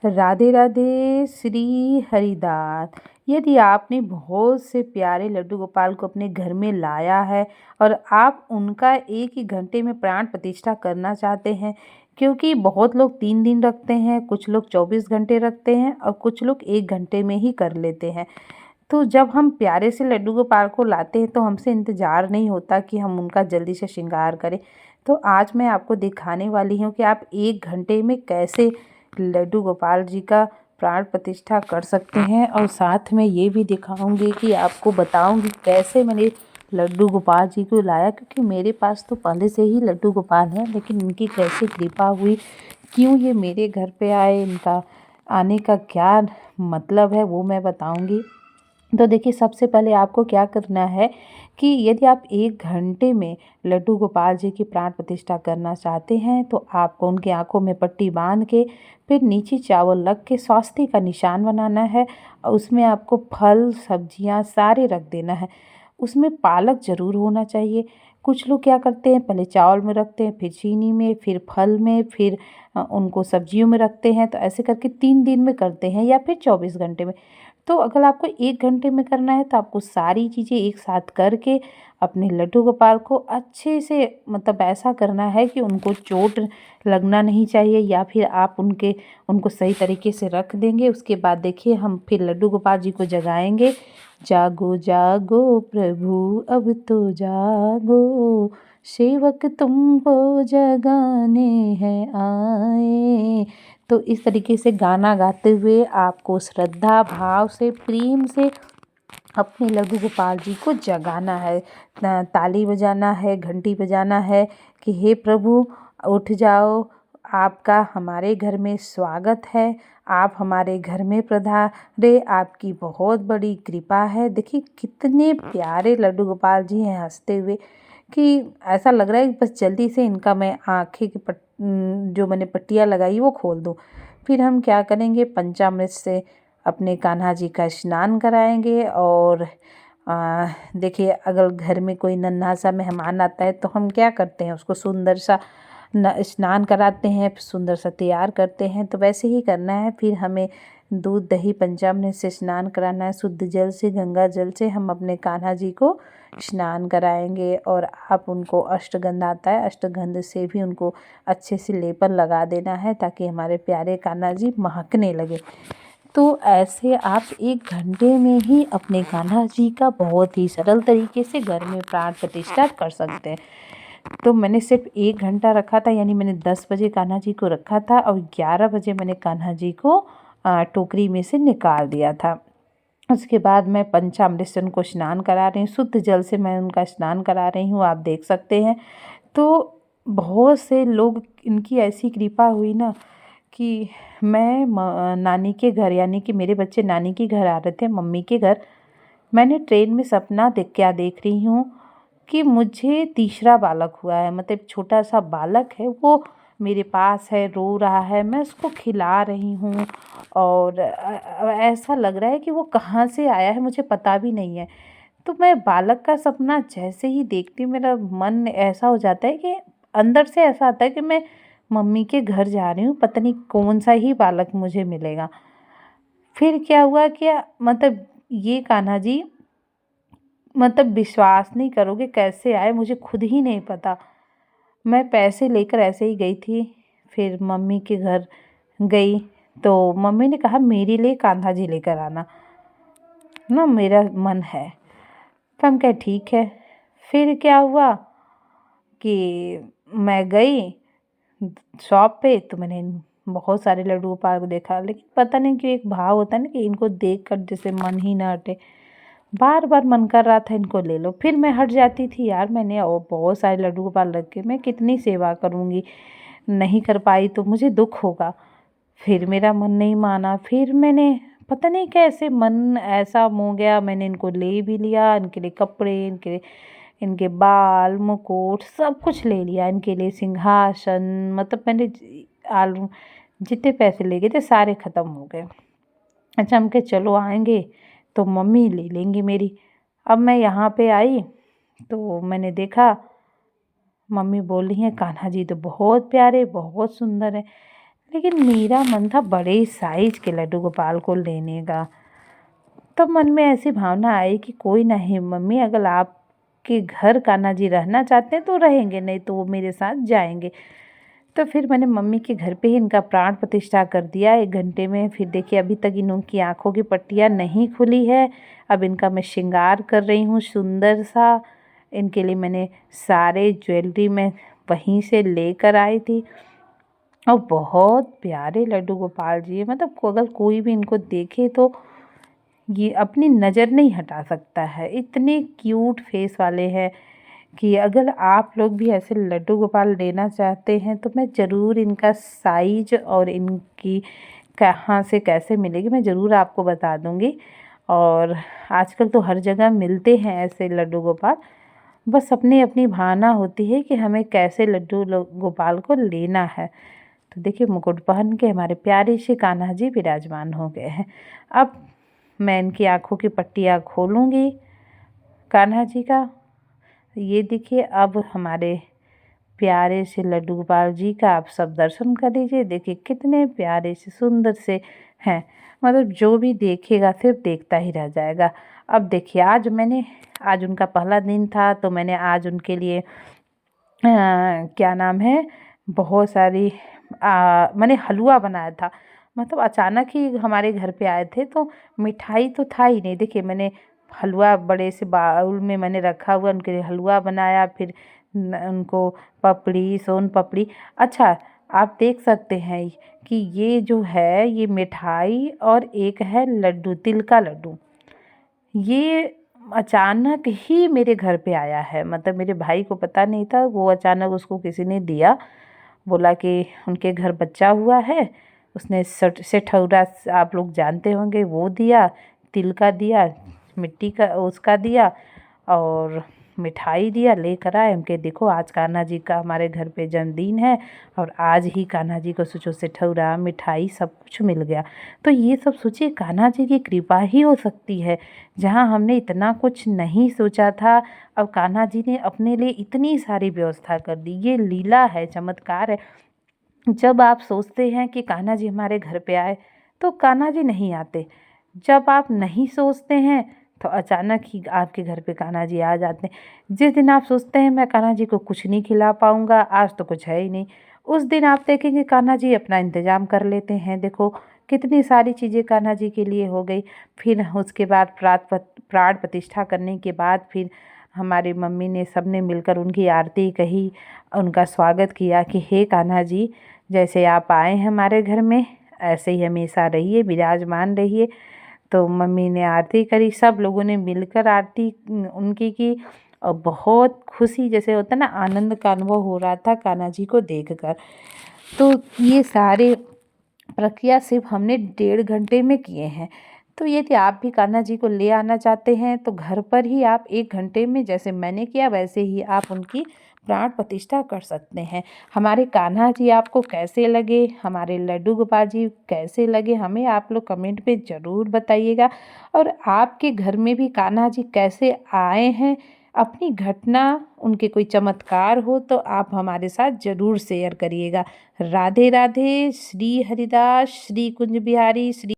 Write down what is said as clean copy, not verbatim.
राधे राधे श्री हरिदास। यदि आपने बहुत से प्यारे लड्डू गोपाल को अपने घर में लाया है और आप उनका एक ही घंटे में प्राण प्रतिष्ठा करना चाहते हैं, क्योंकि बहुत लोग 3 दिन रखते हैं, कुछ लोग 24 घंटे रखते हैं और कुछ लोग 1 घंटे में ही कर लेते हैं। तो जब हम प्यारे से लड्डू गोपाल को लाते हैं तो हमसे इंतज़ार नहीं होता कि हम उनका जल्दी से श्रृंगार करें। तो आज मैं आपको दिखाने वाली हूँ कि आप 1 घंटे में कैसे लड्डू गोपाल जी का प्राण प्रतिष्ठा कर सकते हैं, और साथ में ये भी दिखाऊंगी कि आपको बताऊंगी कैसे मैंने लड्डू गोपाल जी को लाया, क्योंकि मेरे पास तो पहले से ही लड्डू गोपाल हैं, लेकिन इनकी कैसे कृपा हुई, क्यों ये मेरे घर पे आए, इनका आने का क्या मतलब है वो मैं बताऊंगी। तो देखिए, सबसे पहले आपको क्या करना है कि यदि आप 1 घंटे में लड्डू गोपाल जी की प्राण प्रतिष्ठा करना चाहते हैं तो आपको उनकी आंखों में पट्टी बांध के फिर नीचे चावल रख के स्वास्तिक का निशान बनाना है, और उसमें आपको फल सब्जियां सारे रख देना है। उसमें पालक ज़रूर होना चाहिए। कुछ लोग क्या करते हैं, पहले चावल में रखते हैं, फिर चीनी में, फिर फल में, फिर उनको सब्जियों में रखते हैं। तो ऐसे करके 3 दिन में करते हैं या फिर 24 घंटे में। तो अगर आपको 1 घंटे में करना है तो आपको सारी चीज़ें एक साथ करके अपने लड्डू गोपाल को अच्छे से, मतलब ऐसा करना है कि उनको चोट लगना नहीं चाहिए, या फिर आप उनको सही तरीके से रख देंगे। उसके बाद देखिए, हम फिर लड्डू गोपाल जी को जगाएंगे। जागो जागो प्रभु अब तो जागो, सेवक तुमको जगाने हैं आए। तो इस तरीके से गाना गाते हुए आपको श्रद्धा भाव से, प्रेम से अपने लड्डू गोपाल जी को जगाना है। ताली बजाना है, घंटी बजाना है कि हे प्रभु उठ जाओ, आपका हमारे घर में स्वागत है, आप हमारे घर में पधारे, आपकी बहुत बड़ी कृपा है। देखिए कितने प्यारे लड्डू गोपाल जी हैं, हंसते हुए, कि ऐसा लग रहा है कि बस जल्दी से इनका मैं आँखें की जो मैंने पट्टियाँ लगाई वो खोल दूँ। फिर हम क्या करेंगे, पंचामृत से अपने कान्हा जी का स्नान कराएंगे। और देखिए, अगर घर में कोई नन्हा सा मेहमान आता है तो हम क्या करते हैं, उसको सुंदर सा स्नान कराते हैं, फिर सुंदर सा तैयार करते हैं। तो वैसे ही करना है। फिर हमें दूध दही पंचामृत से स्नान कराना है, शुद्ध जल से, गंगा जल से हम अपने कान्हा जी को स्नान कराएंगे। और आप उनको अष्टगंध आता है, अष्टगंध से भी उनको अच्छे से लेपन लगा देना है, ताकि हमारे प्यारे कान्हा जी महकने लगे। तो ऐसे आप 1 घंटे में ही अपने कान्हा जी का बहुत ही सरल तरीके से घर में प्राण प्रतिष्ठा कर सकते हैं। तो मैंने सिर्फ 1 घंटा रखा था, यानी मैंने 10 बजे कान्हा जी को रखा था और 11 बजे मैंने कान्हा जी को टोकरी में से निकाल दिया था। उसके बाद मैं पंचामृत से उनको स्नान करा रही हूँ, शुद्ध जल से मैं उनका स्नान करा रही हूँ, आप देख सकते हैं। तो बहुत से लोग, इनकी ऐसी कृपा हुई ना कि मैं नानी के घर, यानी कि मेरे बच्चे नानी के घर आ रहे थे, मम्मी के घर। मैंने ट्रेन में सपना देख रही हूँ कि मुझे तीसरा बालक हुआ है, मतलब छोटा सा बालक है, वो मेरे पास है, रो रहा है, मैं उसको खिला रही हूँ। और ऐसा लग रहा है कि वो कहाँ से आया है मुझे पता भी नहीं है। तो मैं बालक का सपना जैसे ही देखती हूँ, मेरा मन ऐसा हो जाता है कि अंदर से ऐसा आता है कि मैं मम्मी के घर जा रही हूँ, पता नहीं कौन सा ही बालक मुझे मिलेगा। फिर क्या हुआ, क्या मतलब ये कान्हा जी, मतलब विश्वास नहीं करोगे कैसे आए, मुझे खुद ही नहीं पता। मैं पैसे लेकर ऐसे ही गई थी, फिर मम्मी के घर गई तो मम्मी ने कहा मेरे लिए कान्हा जी लेकर आना ना, मेरा मन है। तो हम कहे ठीक है। फिर क्या हुआ कि मैं गई शॉप पे, तो मैंने बहुत सारे लड्डू गोपाल को देखा, लेकिन पता नहीं क्यों एक भाव होता है ना कि इनको देख कर जैसे मन ही ना हटे, बार बार मन कर रहा था इनको ले लो। फिर मैं हट जाती थी, यार मैंने और बहुत सारे लड्डू गोपाल रखे, मैं कितनी सेवा करूँगी, नहीं कर पाई तो मुझे दुख होगा। फिर मेरा मन नहीं माना, फिर मैंने पता नहीं कैसे मन ऐसा हो गया, मैंने इनको ले भी लिया, इनके लिए कपड़े, इनके इनके बाल मुकुट सब कुछ ले लिया, इनके लिए सिंहासन, मतलब मैंने आलू जितने पैसे ले गए थे सारे ख़त्म हो गए। अच्छा, हम कहे चलो आएंगे तो मम्मी ले लेंगी मेरी। अब मैं यहाँ पे आई तो मैंने देखा, मम्मी बोल रही हैं कान्हा जी तो बहुत प्यारे बहुत सुंदर है, लेकिन मेरा मन था बड़े साइज के लड्डू गोपाल को लेने का। तब मन में ऐसी भावना आई कि कोई नहीं मम्मी, अगर आपके घर कान्हा जी रहना चाहते हैं तो रहेंगे, नहीं तो वो मेरे साथ जाएंगे। तो फिर मैंने मम्मी के घर पे ही इनका प्राण प्रतिष्ठा कर दिया 1 घंटे में। फिर देखिए अभी तक इनकी आँखों की पट्टियाँ नहीं खुली है। अब इनका मैं श्रृंगार कर रही हूँ सुंदर सा। इनके लिए मैंने सारे ज्वेलरी मैं वहीं से लेकर आई थी। और बहुत प्यारे लड्डू गोपाल जी हैं, मतलब अगर कोई भी इनको देखे तो ये अपनी नज़र नहीं हटा सकता है। इतने क्यूट फेस वाले हैं कि अगर आप लोग भी ऐसे लड्डू गोपाल लेना चाहते हैं तो मैं ज़रूर इनका साइज और इनकी कहाँ से कैसे मिलेगी मैं ज़रूर आपको बता दूँगी। और आजकल तो हर जगह मिलते हैं ऐसे लड्डू गोपाल, बस अपनी अपनी भावना होती है कि हमें कैसे लड्डू गोपाल को लेना है। तो देखिए मुकुट पहन के हमारे प्यारे से कान्हा जी विराजमान हो गए हैं। अब मैं इनकी आँखों की पट्टियाँ खोलूँगी कान्हा जी का। ये देखिए अब हमारे प्यारे से लड्डू गोपाल जी का आप सब दर्शन कर लीजिए। देखिए कितने प्यारे से सुंदर से हैं, मतलब जो भी देखेगा सिर्फ देखता ही रह जाएगा। अब देखिए आज उनका पहला दिन था तो मैंने आज उनके लिए क्या नाम है, बहुत सारी मैंने हलवा बनाया था। मतलब अचानक ही हमारे घर पे आए थे तो मिठाई तो था ही नहीं। देखिए मैंने हलवा बड़े से बाउल में मैंने रखा हुआ, उनके लिए हलवा बनाया। फिर उनको पपड़ी, सोन पपड़ी। अच्छा, आप देख सकते हैं कि ये जो है ये मिठाई और एक है लड्डू, तिल का लड्डू। ये अचानक ही मेरे घर पे आया है, मतलब मेरे भाई को पता नहीं था, वो अचानक उसको किसी ने दिया। बोला कि उनके घर बच्चा हुआ है, उसने सेठौरा आप लोग जानते होंगे वो दिया, तिल का दिया, मिट्टी का उसका दिया और मिठाई दिया, लेकर आए। उनके देखो आज कान्हा जी का हमारे घर पे जन्मदिन है और आज ही कान्हा जी को सोचो सेठौरा मिठाई सब कुछ मिल गया। तो ये सब सोचिए कान्हा जी की कृपा ही हो सकती है। जहाँ हमने इतना कुछ नहीं सोचा था, अब कान्हा जी ने अपने लिए इतनी सारी व्यवस्था कर दी। ये लीला है, चमत्कार है। जब आप सोचते हैं कि कान्हा जी हमारे घर पे आए तो कान्हा जी नहीं आते। जब आप नहीं सोचते हैं तो अचानक ही आपके घर पे कान्हा जी आ जाते हैं। जिस दिन आप सोचते हैं मैं कान्हा जी को कुछ नहीं खिला पाऊँगा, आज तो कुछ है ही नहीं, उस दिन आप देखेंगे कान्हा जी अपना इंतज़ाम कर लेते हैं। देखो कितनी सारी चीज़ें कान्हा जी के लिए हो गई। फिर उसके बाद प्राण प्रतिष्ठा करने के बाद फिर हमारी मम्मी ने सबने मिलकर उनकी आरती कही, उनका स्वागत किया कि हे कान्हा जी, जैसे आप आए हैं हमारे घर में ऐसे ही हमेशा रहिए, विराजमान रहिए। तो मम्मी ने आरती करी, सब लोगों ने मिलकर आरती उनकी की और बहुत खुशी, जैसे होता है ना, आनंद का अनुभव हो रहा था कान्हा जी को देखकर। तो ये सारे प्रक्रिया सिर्फ हमने 1.5 घंटे में किए हैं। तो यदि आप भी कान्हा जी को ले आना चाहते हैं तो घर पर ही आप 1 घंटे में जैसे मैंने किया वैसे ही आप उनकी प्राण प्रतिष्ठा कर सकते हैं। हमारे कान्हा जी आपको कैसे लगे, हमारे लड्डू गोपाल जी कैसे लगे, हमें आप लोग कमेंट में ज़रूर बताइएगा। और आपके घर में भी कान्हा जी कैसे आए हैं, अपनी घटना, उनके कोई चमत्कार हो तो आप हमारे साथ ज़रूर शेयर करिएगा। राधे राधे। श्री हरिदास, श्री कुंज बिहारी, श्री